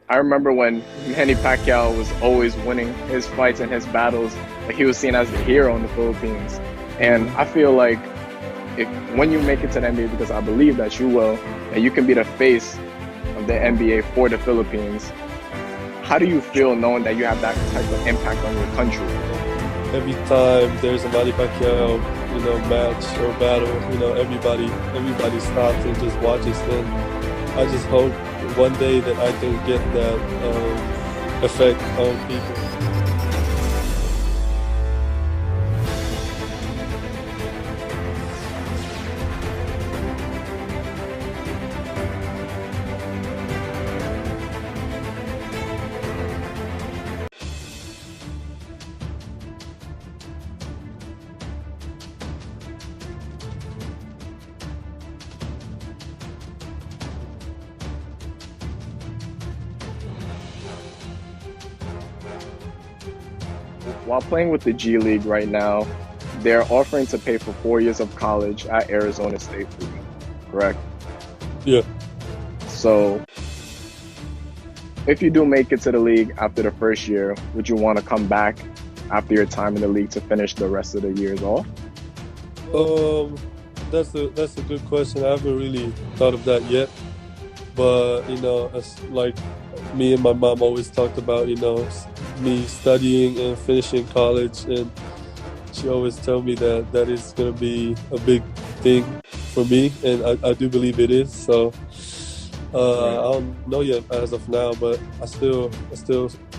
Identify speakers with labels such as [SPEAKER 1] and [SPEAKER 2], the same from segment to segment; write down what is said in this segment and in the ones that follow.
[SPEAKER 1] I remember when Manny Pacquiao was always winning his fights and his battles, like he was seen as the hero in the Philippines. And I feel like if when you make it to the NBA, because I believe that you will, and you can be the face of the NBA for the Philippines, how do you feel knowing that you have that type of impact on your country?
[SPEAKER 2] Every time there's a Manny Pacquiao, match or battle, everybody stops and just watches. And I just hope one day that I can get that effect on people.
[SPEAKER 1] While playing with the G League right now, they're offering to pay for 4 years of college at Arizona State for you, correct?
[SPEAKER 2] Yeah.
[SPEAKER 1] So if you do make it to the league after the first year, would you want to come back after your time in the league to finish the rest of the years off?
[SPEAKER 2] That's a good question. I haven't really thought of that yet. But, it's like me and my mom always talked about, me studying and finishing college. And she always tell me that is going to be a big thing for me. And I do believe it is. So I don't know yet as of now, but I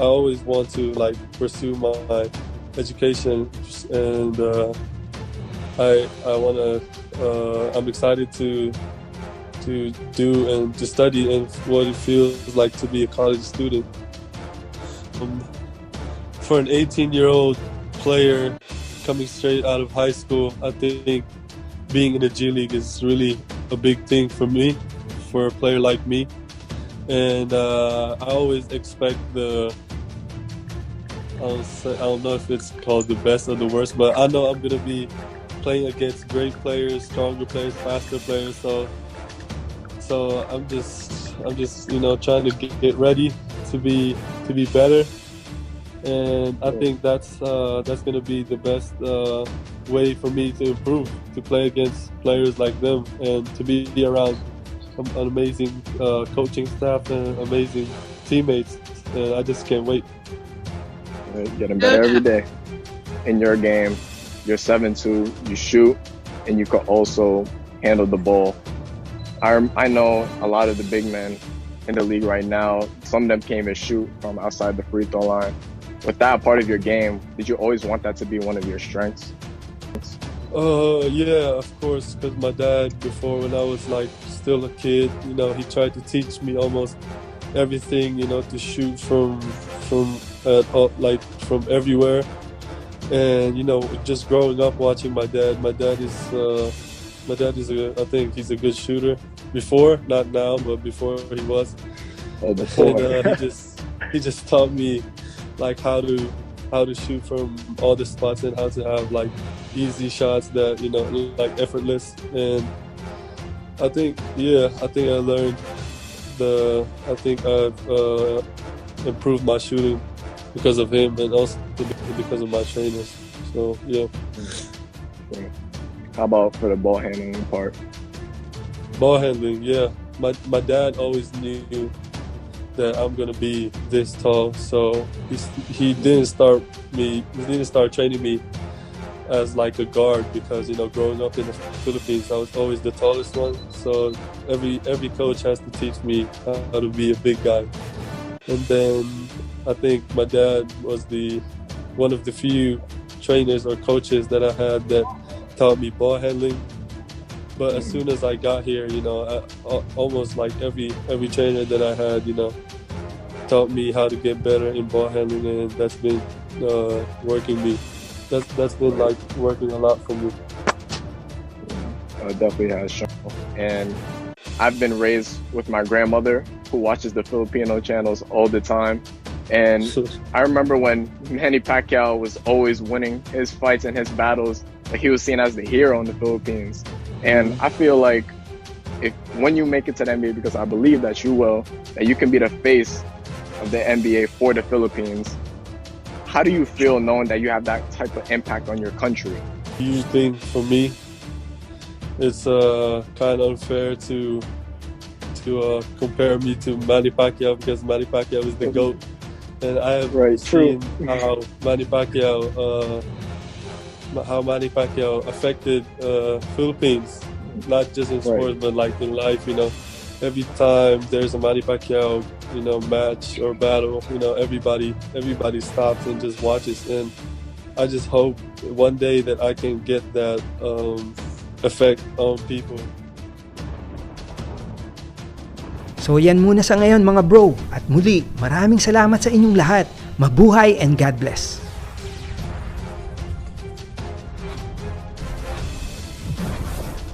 [SPEAKER 2] always want to pursue my education. And I'm excited to do and to study and what it feels like to be a college student. For an 18-year-old player coming straight out of high school, I think being in the G League is really a big thing for me, for a player like me. And I always expect I don't know if it's called the best or the worst, but I know I'm going to be playing against great players, stronger players, faster players. So I'm just trying to get ready to be better, and I think that's going to be the best way for me to improve, to play against players like them, and to be around an amazing coaching staff and amazing teammates. And I just can't wait.
[SPEAKER 1] Getting better every day. In your game, you're 7'2", you shoot, and you can also handle the ball. I know a lot of the big men in the league right now, some of them can't even shoot from outside the free throw line. With that part of your game, did you always want that to be one of your strengths?
[SPEAKER 2] Yeah, of course, because my dad, before when I was still a kid, he tried to teach me almost everything, to shoot from everywhere. And, just growing up watching my dad I think he's a good shooter. Before, not now, but before he was.
[SPEAKER 1] Oh, before.
[SPEAKER 2] And he just taught me how to shoot from all the spots and how to have easy shots that effortless. And I think I learned I've improved my shooting because of him, and also because of my trainers. So yeah.
[SPEAKER 1] How about for the ball handling part?
[SPEAKER 2] Ball handling, yeah. My dad always knew that I'm gonna be this tall, so he didn't start training me as a guard, because growing up in the Philippines, I was always the tallest one. So every coach has to teach me how to be a big guy. And then I think my dad was one of the few trainers or coaches that I had that taught me ball handling. But as soon as I got here, almost every trainer that I had, taught me how to get better in ball handling, and that's been working working a lot for me.
[SPEAKER 1] It definitely has shown. And I've been raised with my grandmother, who watches the Filipino channels all the time. And I remember when Manny Pacquiao was always winning his fights and his battles, he was seen as the hero in the Philippines. And I feel like when you make it to the NBA, because I believe that you will, that you can be the face of the NBA for the Philippines. How do you feel knowing that you have that type of impact on your country?
[SPEAKER 2] Huge thing for me. It's kind of unfair to compare me to Manny Pacquiao, because Manny Pacquiao is the GOAT, and I have seen how Manny Pacquiao affected Philippines, not just in sports but like in life. You know, every time there's a Manny Pacquiao, you know, match or battle, you know, everybody stops and just watches. And I just hope one day that I can get that effect on people.
[SPEAKER 3] So yan muna sa ngayon mga bro, at muli maraming salamat sa inyong lahat. Mabuhay and God bless.